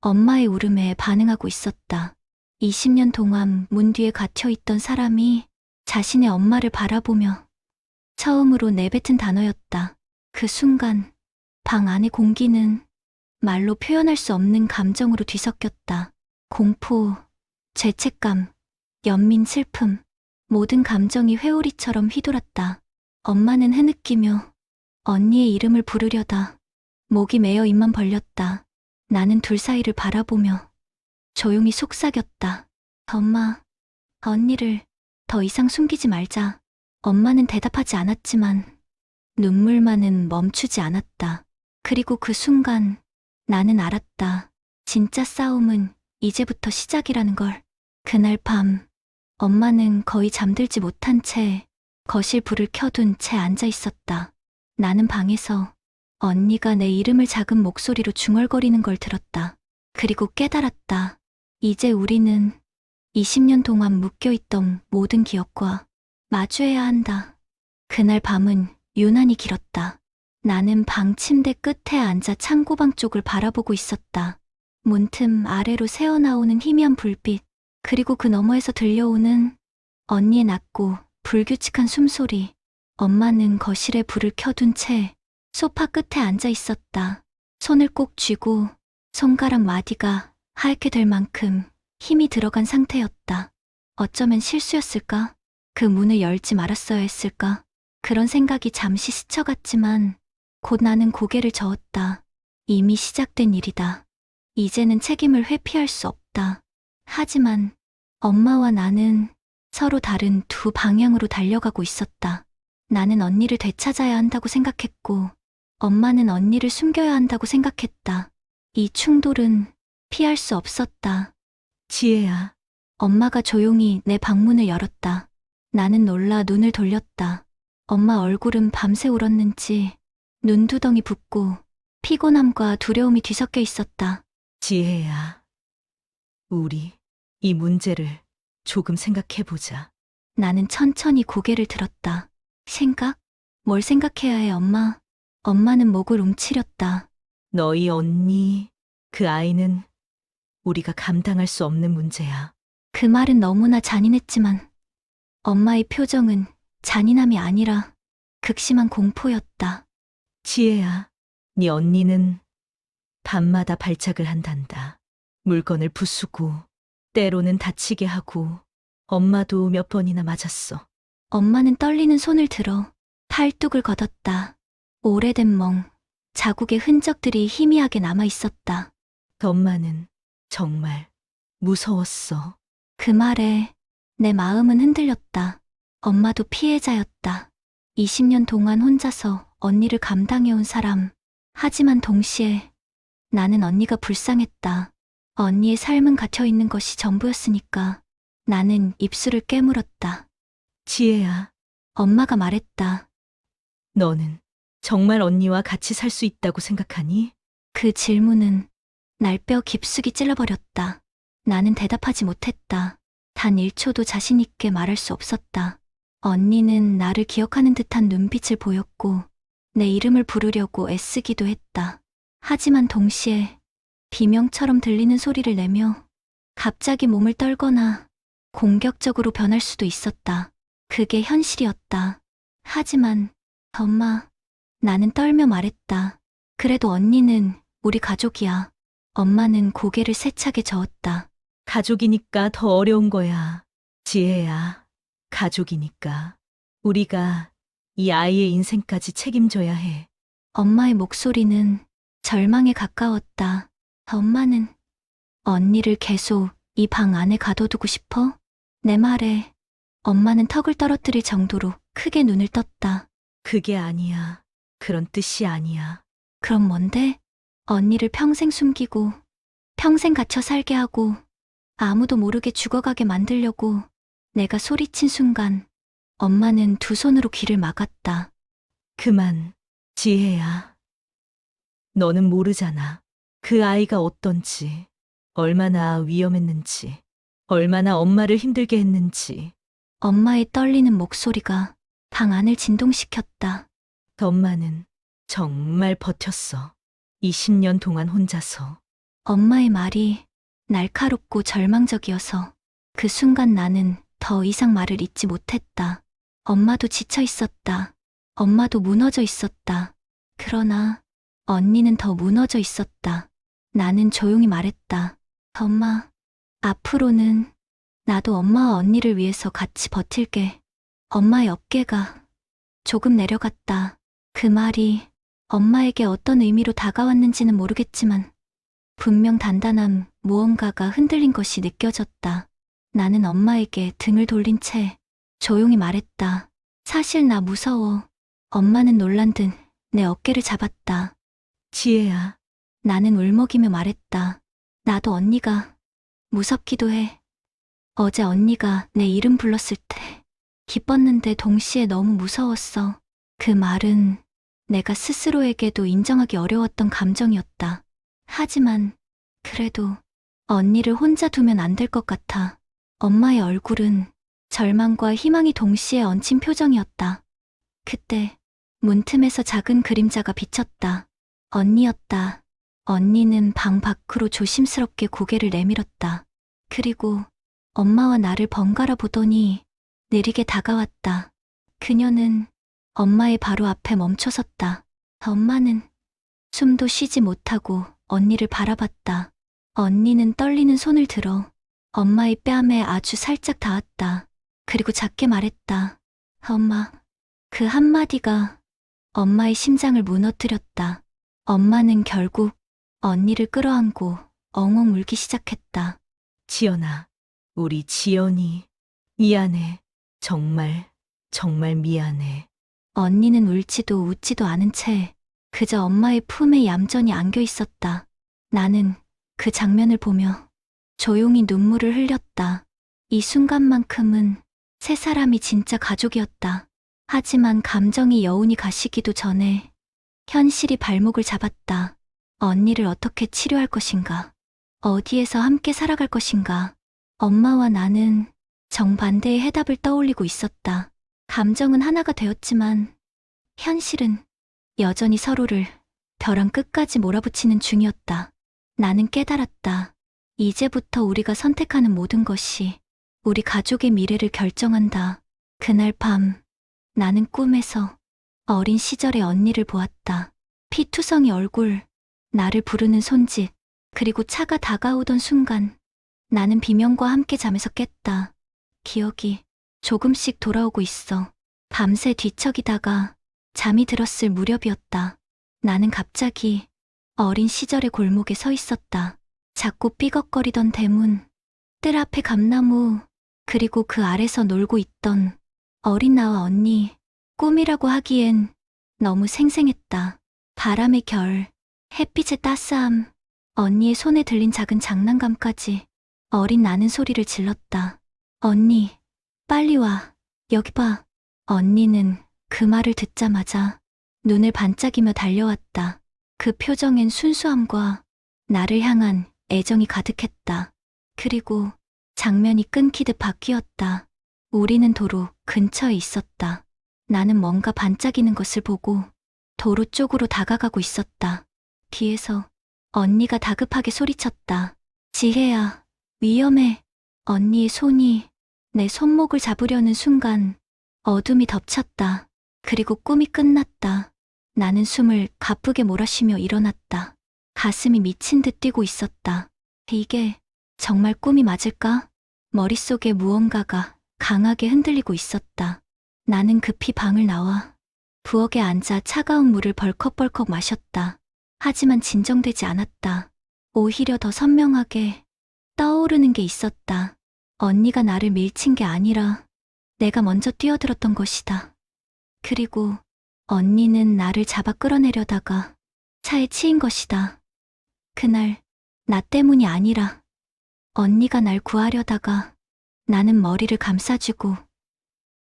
엄마의 울음에 반응하고 있었다. 20년 동안 문 뒤에 갇혀있던 사람이 자신의 엄마를 바라보며 처음으로 내뱉은 단어였다. 그 순간 방 안의 공기는 말로 표현할 수 없는 감정으로 뒤섞였다. 공포, 죄책감, 연민, 슬픔, 모든 감정이 회오리처럼 휘돌았다. 엄마는 흐느끼며 언니의 이름을 부르려다 목이 메어 입만 벌렸다. 나는 둘 사이를 바라보며 조용히 속삭였다. 엄마, 언니를 더 이상 숨기지 말자. 엄마는 대답하지 않았지만 눈물만은 멈추지 않았다. 그리고 그 순간 나는 알았다. 진짜 싸움은 이제부터 시작이라는 걸. 그날 밤 엄마는 거의 잠들지 못한 채 거실 불을 켜둔 채 앉아 있었다. 나는 방에서 언니가 내 이름을 작은 목소리로 중얼거리는 걸 들었다. 그리고 깨달았다. 이제 우리는 20년 동안 묶여있던 모든 기억과 마주해야 한다. 그날 밤은 유난히 길었다. 나는 방 침대 끝에 앉아 창고방 쪽을 바라보고 있었다. 문틈 아래로 새어나오는 희미한 불빛, 그리고 그 너머에서 들려오는 언니의 낮고 불규칙한 숨소리. 엄마는 거실에 불을 켜둔 채 소파 끝에 앉아 있었다. 손을 꼭 쥐고 손가락 마디가 하얗게 될 만큼 힘이 들어간 상태였다. 어쩌면 실수였을까? 그 문을 열지 말았어야 했을까? 그런 생각이 잠시 스쳐갔지만 곧 나는 고개를 저었다. 이미 시작된 일이다. 이제는 책임을 회피할 수 없다. 하지만 엄마와 나는 서로 다른 두 방향으로 달려가고 있었다. 나는 언니를 되찾아야 한다고 생각했고, 엄마는 언니를 숨겨야 한다고 생각했다. 이 충돌은 피할 수 없었다. 지혜야, 엄마가 조용히 내 방문을 열었다. 나는 놀라 눈을 돌렸다. 엄마 얼굴은 밤새 울었는지 눈두덩이 붓고 피곤함과 두려움이 뒤섞여 있었다. 지혜야. 우리 이 문제를 조금 생각해보자. 나는 천천히 고개를 들었다. 생각? 뭘 생각해야 해, 엄마? 엄마는 목을 움츠렸다. 너희 언니, 그 아이는 우리가 감당할 수 없는 문제야. 그 말은 너무나 잔인했지만 엄마의 표정은 잔인함이 아니라 극심한 공포였다. 지혜야, 네 언니는 밤마다 발작을 한단다. 물건을 부수고 때로는 다치게 하고 엄마도 몇 번이나 맞았어. 엄마는 떨리는 손을 들어 팔뚝을 걷었다. 오래된 멍, 자국의 흔적들이 희미하게 남아 있었다. 엄마는 정말 무서웠어. 그 말에 내 마음은 흔들렸다. 엄마도 피해자였다. 20년 동안 혼자서 언니를 감당해온 사람. 하지만 동시에 나는 언니가 불쌍했다. 언니의 삶은 갇혀있는 것이 전부였으니까. 나는 입술을 깨물었다. 지혜야, 엄마가 말했다. 너는 정말 언니와 같이 살 수 있다고 생각하니? 그 질문은 날 뼈 깊숙이 찔러버렸다. 나는 대답하지 못했다. 단 1초도 자신 있게 말할 수 없었다. 언니는 나를 기억하는 듯한 눈빛을 보였고 내 이름을 부르려고 애쓰기도 했다. 하지만 동시에 비명처럼 들리는 소리를 내며 갑자기 몸을 떨거나 공격적으로 변할 수도 있었다. 그게 현실이었다. 하지만 엄마, 나는 떨며 말했다. 그래도 언니는 우리 가족이야. 엄마는 고개를 세차게 저었다. 가족이니까 더 어려운 거야. 지혜야, 가족이니까. 우리가 이 아이의 인생까지 책임져야 해. 엄마의 목소리는 절망에 가까웠다. 엄마는 언니를 계속 이 방 안에 가둬두고 싶어? 내 말에 엄마는 턱을 떨어뜨릴 정도로 크게 눈을 떴다. 그게 아니야. 그런 뜻이 아니야. 그럼 뭔데? 언니를 평생 숨기고 평생 갇혀 살게 하고 아무도 모르게 죽어가게 만들려고 내가 소리친 순간 엄마는 두 손으로 귀를 막았다. 그만, 지혜야. 너는 모르잖아. 그 아이가 어떤지, 얼마나 위험했는지, 얼마나 엄마를 힘들게 했는지. 엄마의 떨리는 목소리가 방 안을 진동시켰다. 엄마는 정말 버텼어. 20년 동안 혼자서. 엄마의 말이 날카롭고 절망적이어서 그 순간 나는 더 이상 말을 잇지 못했다. 엄마도 지쳐 있었다. 엄마도 무너져 있었다. 그러나 언니는 더 무너져 있었다. 나는 조용히 말했다. 엄마, 앞으로는 나도 엄마와 언니를 위해서 같이 버틸게. 엄마의 어깨가 조금 내려갔다. 그 말이 엄마에게 어떤 의미로 다가왔는지는 모르겠지만 분명 단단한 무언가가 흔들린 것이 느껴졌다. 나는 엄마에게 등을 돌린 채 조용히 말했다. 사실 나 무서워. 엄마는 놀란 듯 내 어깨를 잡았다. 지혜야, 나는 울먹이며 말했다. 나도 언니가 무섭기도 해. 어제 언니가 내 이름 불렀을 때 기뻤는데 동시에 너무 무서웠어. 그 말은 내가 스스로에게도 인정하기 어려웠던 감정이었다. 하지만 그래도 언니를 혼자 두면 안 될 것 같아. 엄마의 얼굴은 절망과 희망이 동시에 얹힌 표정이었다. 그때 문틈에서 작은 그림자가 비쳤다. 언니였다. 언니는 방 밖으로 조심스럽게 고개를 내밀었다. 그리고 엄마와 나를 번갈아 보더니 느리게 다가왔다. 그녀는 엄마의 바로 앞에 멈춰섰다. 엄마는 숨도 쉬지 못하고 언니를 바라봤다. 언니는 떨리는 손을 들어 엄마의 뺨에 아주 살짝 닿았다. 그리고 작게 말했다. 엄마. 그 한마디가 엄마의 심장을 무너뜨렸다. 엄마는 결국 언니를 끌어안고 엉엉 울기 시작했다. 지연아, 우리 지연이 미안해. 정말, 정말 미안해. 언니는 울지도 웃지도 않은 채 그저 엄마의 품에 얌전히 안겨 있었다. 나는 그 장면을 보며 조용히 눈물을 흘렸다. 이 순간만큼은 세 사람이 진짜 가족이었다. 하지만 감정이 여운이 가시기도 전에 현실이 발목을 잡았다. 언니를 어떻게 치료할 것인가? 어디에서 함께 살아갈 것인가? 엄마와 나는 정반대의 해답을 떠올리고 있었다. 감정은 하나가 되었지만 현실은 여전히 서로를 벼랑 끝까지 몰아붙이는 중이었다. 나는 깨달았다. 이제부터 우리가 선택하는 모든 것이 우리 가족의 미래를 결정한다. 그날 밤 나는 꿈에서 어린 시절의 언니를 보았다. 피투성이 얼굴, 나를 부르는 손짓, 그리고 차가 다가오던 순간 나는 비명과 함께 잠에서 깼다. 기억이 조금씩 돌아오고 있어. 밤새 뒤척이다가 잠이 들었을 무렵이었다. 나는 갑자기 어린 시절의 골목에 서 있었다. 작고 삐걱거리던 대문, 뜰 앞에 감나무, 그리고 그 아래서 놀고 있던 어린 나와 언니. 꿈이라고 하기엔 너무 생생했다. 바람의 결, 햇빛의 따스함, 언니의 손에 들린 작은 장난감까지 어린 나는 소리를 질렀다. 언니, 빨리 와. 여기 봐. 언니는 그 말을 듣자마자 눈을 반짝이며 달려왔다. 그 표정엔 순수함과 나를 향한 애정이 가득했다. 그리고 장면이 끊기듯 바뀌었다. 우리는 도로 근처에 있었다. 나는 뭔가 반짝이는 것을 보고 도로 쪽으로 다가가고 있었다. 뒤에서 언니가 다급하게 소리쳤다. 지혜야, 위험해. 언니의 손이 내 손목을 잡으려는 순간 어둠이 덮쳤다. 그리고 꿈이 끝났다. 나는 숨을 가쁘게 몰아쉬며 일어났다. 가슴이 미친 듯 뛰고 있었다. 이게 정말 꿈이 맞을까? 머릿속에 무언가가 강하게 흔들리고 있었다. 나는 급히 방을 나와 부엌에 앉아 차가운 물을 벌컥벌컥 마셨다. 하지만 진정되지 않았다. 오히려 더 선명하게 떠오르는 게 있었다. 언니가 나를 밀친 게 아니라 내가 먼저 뛰어들었던 것이다. 그리고 언니는 나를 잡아 끌어내려다가 차에 치인 것이다. 그날 나 때문이 아니라 언니가 날 구하려다가 나는 머리를 감싸쥐고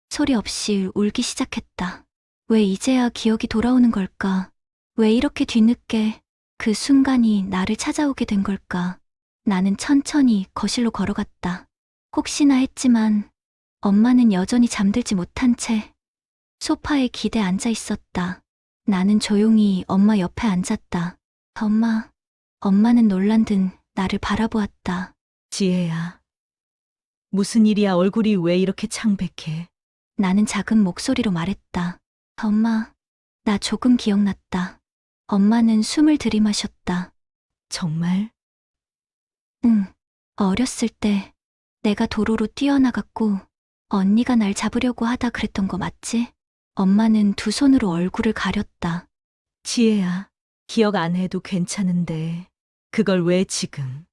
소리 없이 울기 시작했다. 왜 이제야 기억이 돌아오는 걸까? 왜 이렇게 뒤늦게 그 순간이 나를 찾아오게 된 걸까? 나는 천천히 거실로 걸어갔다. 혹시나 했지만 엄마는 여전히 잠들지 못한 채 소파에 기대 앉아 있었다. 나는 조용히 엄마 옆에 앉았다. 엄마, 엄마는 놀란 듯 나를 바라보았다. 지혜야. 무슨 일이야? 얼굴이 왜 이렇게 창백해? 나는 작은 목소리로 말했다. 엄마, 나 조금 기억났다. 엄마는 숨을 들이마셨다. 정말? 응, 어렸을 때 내가 도로로 뛰어나갔고 언니가 날 잡으려고 하다 그랬던 거 맞지? 엄마는 두 손으로 얼굴을 가렸다. 지혜야. 기억 안 해도 괜찮은데 그걸 왜 지금?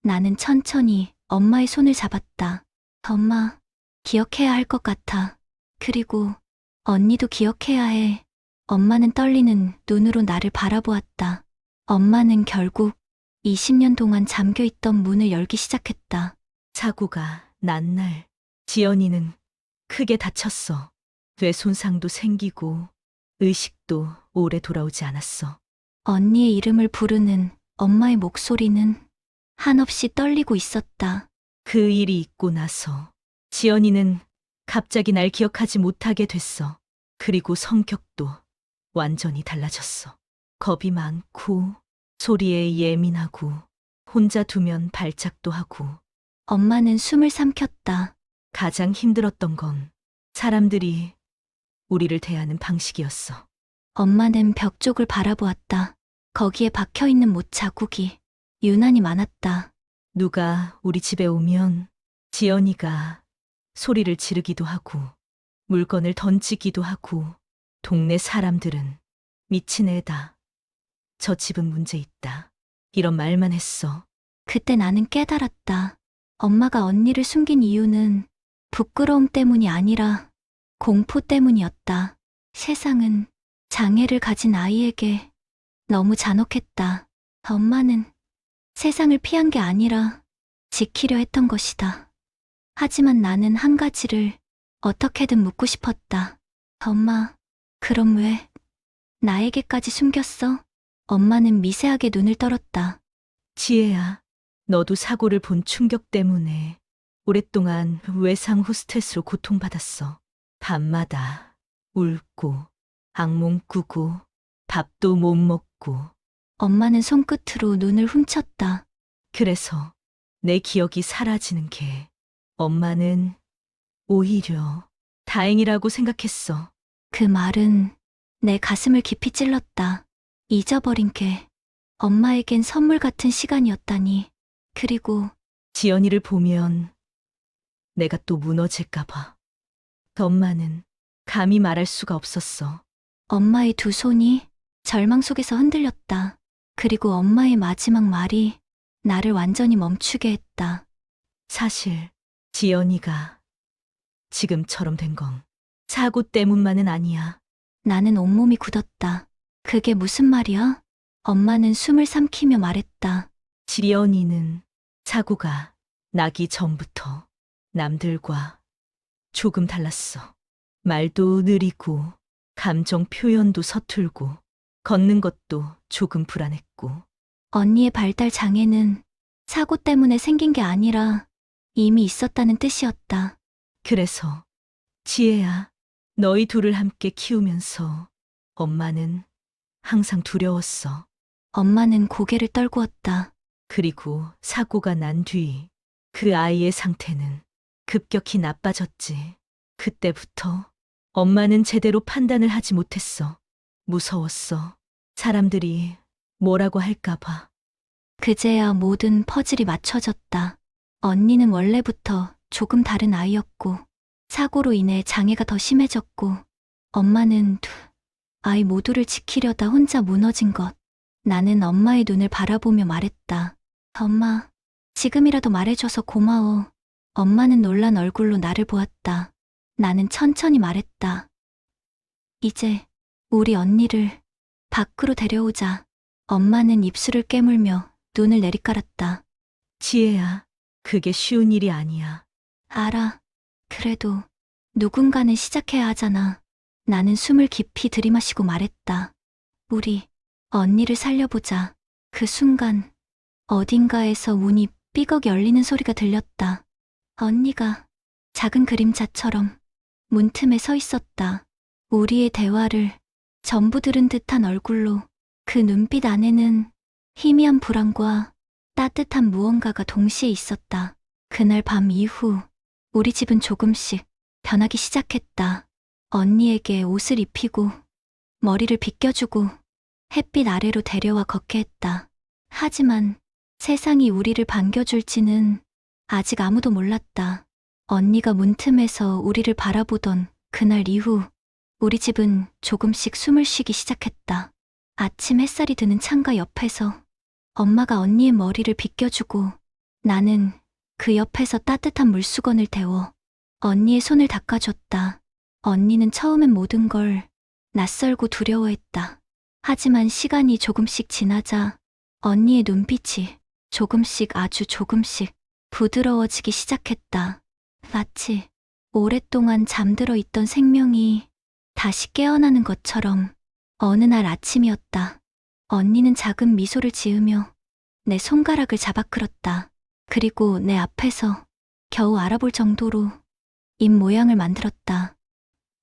나는 천천히 엄마의 손을 잡았다. 엄마, 기억해야 할 것 같아. 그리고 언니도 기억해야 해. 엄마는 떨리는 눈으로 나를 바라보았다. 엄마는 결국 20년 동안 잠겨있던 문을 열기 시작했다. 사고가 난 날 지연이는 크게 다쳤어. 뇌 손상도 생기고 의식도 오래 돌아오지 않았어. 언니의 이름을 부르는 엄마의 목소리는 한없이 떨리고 있었다. 그 일이 있고 나서 지연이는 갑자기 날 기억하지 못하게 됐어. 그리고 성격도 완전히 달라졌어. 겁이 많고 소리에 예민하고 혼자 두면 발작도 하고. 엄마는 숨을 삼켰다. 가장 힘들었던 건 사람들이 우리를 대하는 방식이었어. 엄마는 벽 쪽을 바라보았다. 거기에 박혀있는 못 자국이 유난히 많았다. 누가 우리 집에 오면 지연이가 소리를 지르기도 하고 물건을 던지기도 하고 동네 사람들은 미친 애다. 저 집은 문제 있다. 이런 말만 했어. 그때 나는 깨달았다. 엄마가 언니를 숨긴 이유는 부끄러움 때문이 아니라 공포 때문이었다. 세상은 장애를 가진 아이에게 너무 잔혹했다. 엄마는 세상을 피한 게 아니라 지키려 했던 것이다. 하지만 나는 한 가지를 어떻게든 묻고 싶었다. 엄마, 그럼 왜 나에게까지 숨겼어? 엄마는 미세하게 눈을 떨었다. 지혜야, 너도 사고를 본 충격 때문에 오랫동안 외상 후 스트레스로 고통받았어. 밤마다 울고 악몽 꾸고 밥도 못 먹고. 엄마는 손끝으로 눈을 훔쳤다. 그래서 내 기억이 사라지는 게 엄마는 오히려 다행이라고 생각했어. 그 말은 내 가슴을 깊이 찔렀다. 잊어버린 게 엄마에겐 선물 같은 시간이었다니. 그리고 지연이를 보면 내가 또 무너질까봐. 엄마는 감히 말할 수가 없었어. 엄마의 두 손이 절망 속에서 흔들렸다. 그리고 엄마의 마지막 말이 나를 완전히 멈추게 했다. 사실 지연이가 지금처럼 된 건 사고 때문만은 아니야. 나는 온몸이 굳었다. 그게 무슨 말이야? 엄마는 숨을 삼키며 말했다. 지연이는 사고가 나기 전부터 남들과 조금 달랐어. 말도 느리고 감정 표현도 서툴고 걷는 것도 조금 불안했고. 언니의 발달 장애는 사고 때문에 생긴 게 아니라 이미 있었다는 뜻이었다. 그래서 지혜야, 너희 둘을 함께 키우면서 엄마는 항상 두려웠어. 엄마는 고개를 떨구었다. 그리고 사고가 난 뒤 그 아이의 상태는 급격히 나빠졌지. 그때부터 엄마는 제대로 판단을 하지 못했어. 무서웠어. 사람들이 뭐라고 할까봐. 그제야 모든 퍼즐이 맞춰졌다. 언니는 원래부터 조금 다른 아이였고 사고로 인해 장애가 더 심해졌고 엄마는 두 아이 모두를 지키려다 혼자 무너진 것. 나는 엄마의 눈을 바라보며 말했다. 엄마, 지금이라도 말해줘서 고마워. 엄마는 놀란 얼굴로 나를 보았다. 나는 천천히 말했다. 이제 우리 언니를 밖으로 데려오자. 엄마는 입술을 깨물며 눈을 내리깔았다. 지혜야, 그게 쉬운 일이 아니야. 알아. 그래도 누군가는 시작해야 하잖아. 나는 숨을 깊이 들이마시고 말했다. 우리 언니를 살려보자. 그 순간 어딘가에서 문이 삐걱 열리는 소리가 들렸다. 언니가 작은 그림자처럼 문틈에 서 있었다. 우리의 대화를 전부 들은 듯한 얼굴로 그 눈빛 안에는 희미한 불안과 따뜻한 무언가가 동시에 있었다. 그날 밤 이후 우리 집은 조금씩 변하기 시작했다. 언니에게 옷을 입히고 머리를 빗겨주고 햇빛 아래로 데려와 걷게 했다. 하지만 세상이 우리를 반겨줄지는 아직 아무도 몰랐다. 언니가 문틈에서 우리를 바라보던 그날 이후 우리 집은 조금씩 숨을 쉬기 시작했다. 아침 햇살이 드는 창가 옆에서 엄마가 언니의 머리를 빗겨주고 나는 그 옆에서 따뜻한 물수건을 데워 언니의 손을 닦아줬다. 언니는 처음엔 모든 걸 낯설고 두려워했다. 하지만 시간이 조금씩 지나자 언니의 눈빛이 조금씩 아주 조금씩 부드러워지기 시작했다. 마치 오랫동안 잠들어 있던 생명이 다시 깨어나는 것처럼. 어느 날 아침이었다. 언니는 작은 미소를 지으며 내 손가락을 잡아 끌었다. 그리고 내 앞에서 겨우 알아볼 정도로 입 모양을 만들었다.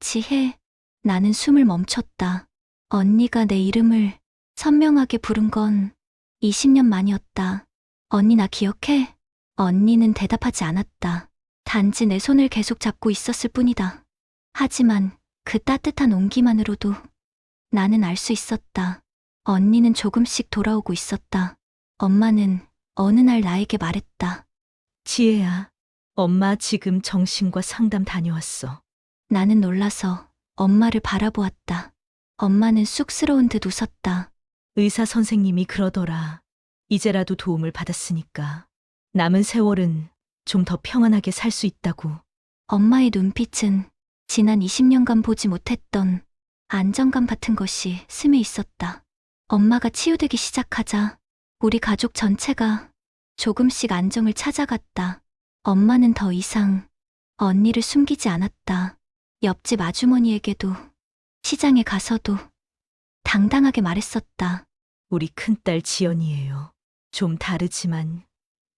지혜, 나는 숨을 멈췄다. 언니가 내 이름을 선명하게 부른 건 20년 만이었다. 언니 나 기억해? 언니는 대답하지 않았다. 단지 내 손을 계속 잡고 있었을 뿐이다. 하지만 그 따뜻한 온기만으로도 나는 알 수 있었다. 언니는 조금씩 돌아오고 있었다. 엄마는 어느 날 나에게 말했다. 지혜야, 엄마 지금 정신과 상담 다녀왔어. 나는 놀라서 엄마를 바라보았다. 엄마는 쑥스러운 듯 웃었다. 의사 선생님이 그러더라. 이제라도 도움을 받았으니까 남은 세월은 좀 더 평안하게 살 수 있다고. 엄마의 눈빛은 지난 20년간 보지 못했던 안정감 같은 것이 스며 있었다. 엄마가 치유되기 시작하자 우리 가족 전체가 조금씩 안정을 찾아갔다. 엄마는 더 이상 언니를 숨기지 않았다. 옆집 아주머니에게도 시장에 가서도 당당하게 말했었다. 우리 큰딸 지연이에요. 좀 다르지만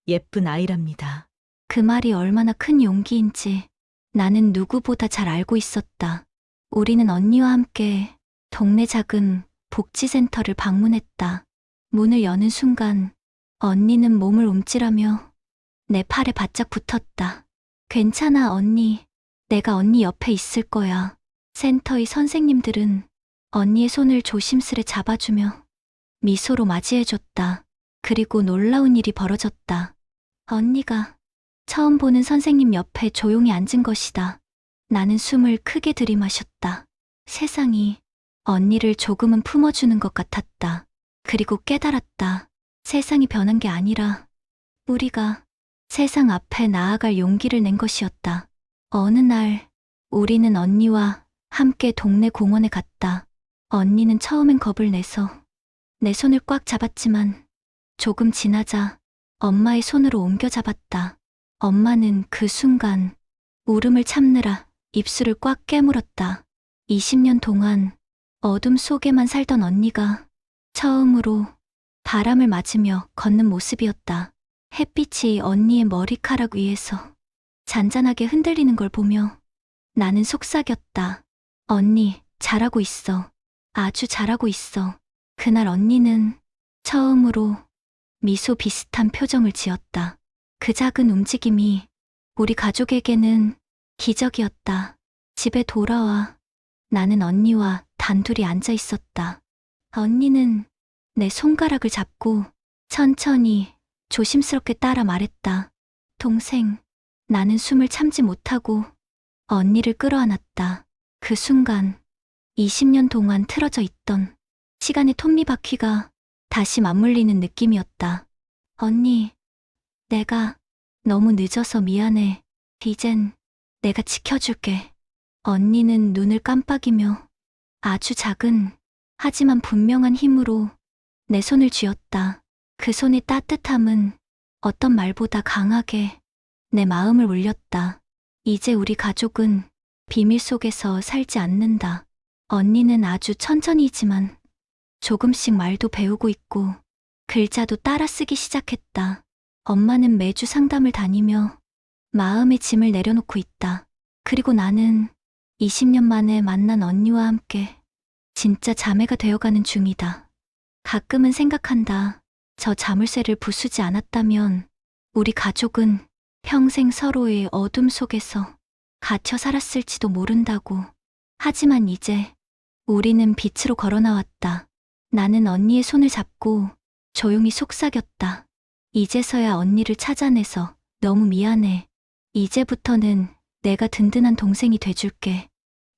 예쁜 아이랍니다. 그 말이 얼마나 큰 용기인지 나는 누구보다 잘 알고 있었다. 우리는 언니와 함께 동네 작은 복지센터를 방문했다. 문을 여는 순간 언니는 몸을 움찔하며 내 팔에 바짝 붙었다. 괜찮아, 언니. 내가 언니 옆에 있을 거야. 센터의 선생님들은 언니의 손을 조심스레 잡아주며 미소로 맞이해줬다. 그리고 놀라운 일이 벌어졌다. 언니가 처음 보는 선생님 옆에 조용히 앉은 것이다. 나는 숨을 크게 들이마셨다. 세상이 언니를 조금은 품어주는 것 같았다. 그리고 깨달았다. 세상이 변한 게 아니라 우리가 세상 앞에 나아갈 용기를 낸 것이었다. 어느 날 우리는 언니와 함께 동네 공원에 갔다. 언니는 처음엔 겁을 내서 내 손을 꽉 잡았지만 조금 지나자 엄마의 손으로 옮겨 잡았다. 엄마는 그 순간 울음을 참느라 입술을 꽉 깨물었다. 20년 동안 어둠 속에만 살던 언니가 처음으로 바람을 맞으며 걷는 모습이었다. 햇빛이 언니의 머리카락 위에서 잔잔하게 흔들리는 걸 보며 나는 속삭였다. 언니, 잘하고 있어. 아주 잘하고 있어. 그날 언니는 처음으로 미소 비슷한 표정을 지었다. 그 작은 움직임이 우리 가족에게는 기적이었다. 집에 돌아와 나는 언니와 단둘이 앉아 있었다. 언니는 내 손가락을 잡고 천천히 조심스럽게 따라 말했다. 동생, 나는 숨을 참지 못하고 언니를 끌어안았다. 그 순간 20년 동안 틀어져 있던 시간의 톱니바퀴가 다시 맞물리는 느낌이었다. 언니, 내가 너무 늦어서 미안해. 이젠 내가 지켜줄게. 언니는 눈을 깜빡이며 아주 작은 하지만 분명한 힘으로 내 손을 쥐었다. 그 손의 따뜻함은 어떤 말보다 강하게 내 마음을 울렸다. 이제 우리 가족은 비밀 속에서 살지 않는다. 언니는 아주 천천히지만 조금씩 말도 배우고 있고 글자도 따라 쓰기 시작했다. 엄마는 매주 상담을 다니며 마음의 짐을 내려놓고 있다. 그리고 나는 20년 만에 만난 언니와 함께 진짜 자매가 되어가는 중이다. 가끔은 생각한다. 저 자물쇠를 부수지 않았다면 우리 가족은 평생 서로의 어둠 속에서 갇혀 살았을지도 모른다고. 하지만 이제 우리는 빛으로 걸어 나왔다. 나는 언니의 손을 잡고 조용히 속삭였다. 이제서야 언니를 찾아내서 너무 미안해. 이제부터는 내가 든든한 동생이 돼줄게.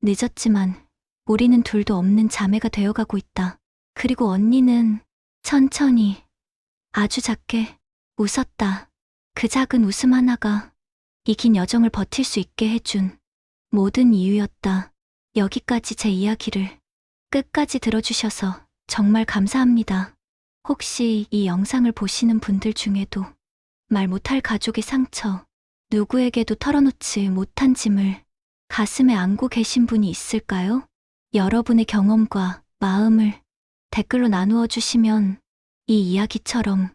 늦었지만 우리는 둘도 없는 자매가 되어가고 있다. 그리고 언니는 천천히 아주 작게 웃었다. 그 작은 웃음 하나가 이 긴 여정을 버틸 수 있게 해준 모든 이유였다. 여기까지 제 이야기를 끝까지 들어주셔서 정말 감사합니다. 혹시 이 영상을 보시는 분들 중에도 말 못할 가족의 상처, 누구에게도 털어놓지 못한 짐을 가슴에 안고 계신 분이 있을까요? 여러분의 경험과 마음을 댓글로 나누어 주시면 이 이야기처럼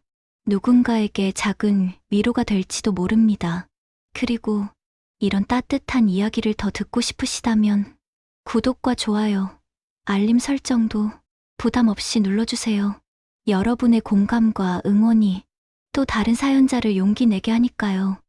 누군가에게 작은 위로가 될지도 모릅니다. 그리고 이런 따뜻한 이야기를 더 듣고 싶으시다면 구독과 좋아요, 알림 설정도 부담 없이 눌러주세요. 여러분의 공감과 응원이 또 다른 사연자를 용기 내게 하니까요.